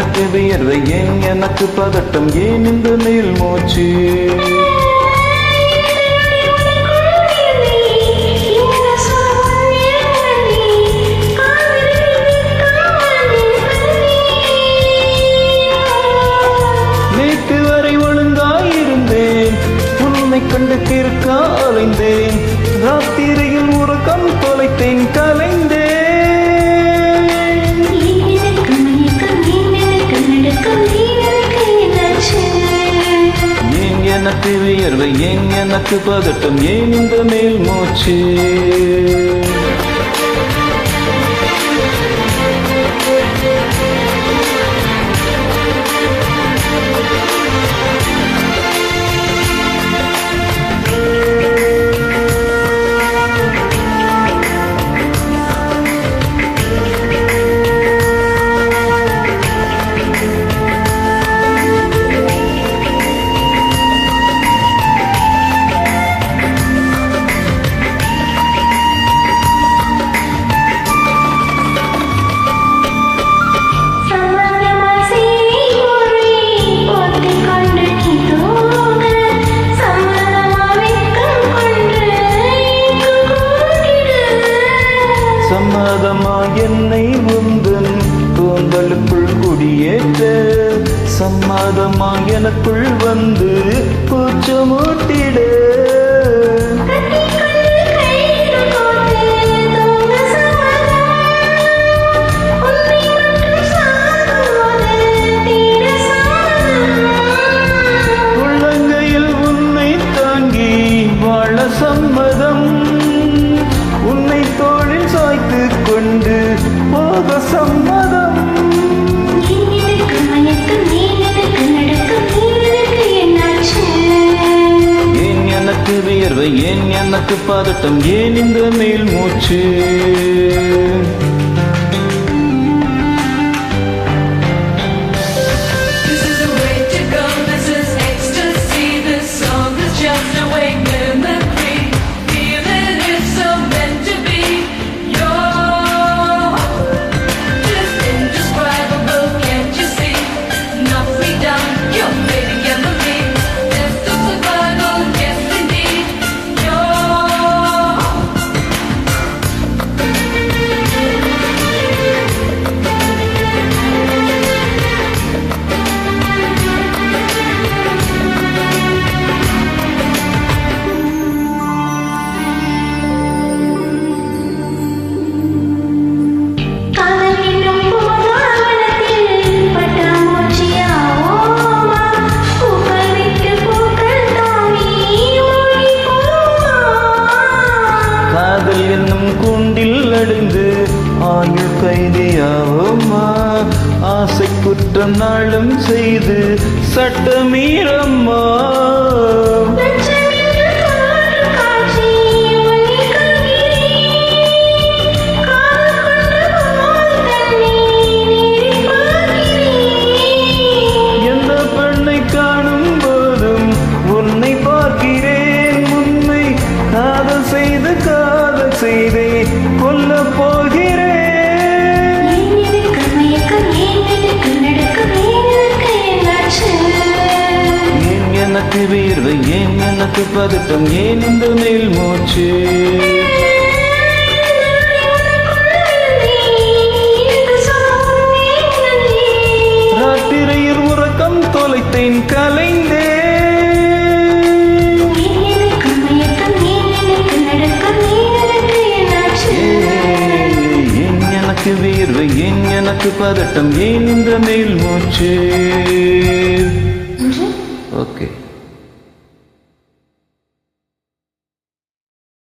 எனக்கு வியர்வை ஏன் எனக்கு பதட்டம் ஏன் இந்த மேல் மூச்சு நேற்று வரை ஒழுங்காயிருந்தேன் உன்னை கண்டு கிறுக்கா அலைந்தேன் ராத்திரியில் உறக்கம் தொலைத்தேன் கலைந்தேன் எனக்கு வியர்வை ஏன் எனக்கு பதட்டம் ஏன் இந்த மேல் மூச்சு சம்மதமா என்னை உந்தன் கூந்தலுக்குள் குடியேற்ற சம்மதமா எனக்குள் வந்து பூச்சமூட்டிட உள்ளங்கையில் உன்னை தாங்கி வாழ சம்மதம் உன்னை தோளில் சாய்த்து கொண்டு போக சம்மதம் ஏன் எனக்கு வியர்வை ஏன் எனக்கு பதட்டம் ஏன் இந்த மேல் மூச்சு கூண்டில் அடைந்து ஆயுள் கைதியாவோமா ஆசை குற்றம் நாளும் செய்து சட்டமீறம்மா எந்த பெண்ணை காணும் போதும் உன்னை பார்க்கிறேன் உன்னை காதல் செய்து செய்தே கொல்ல போகிறேன் ஏன் எனக்கு வியர்வை ஏன் எனக்கு பதட்டம் ஏன் இந்த மேல் மூச்சு ராத்திரியில் உறக்கம் தொலைத்தேன் கலைந்தேன் வியர்வை வியர்வை ஏன் எனக்கு பதட்டம் ஏன் இந்த மேல் மூச்சு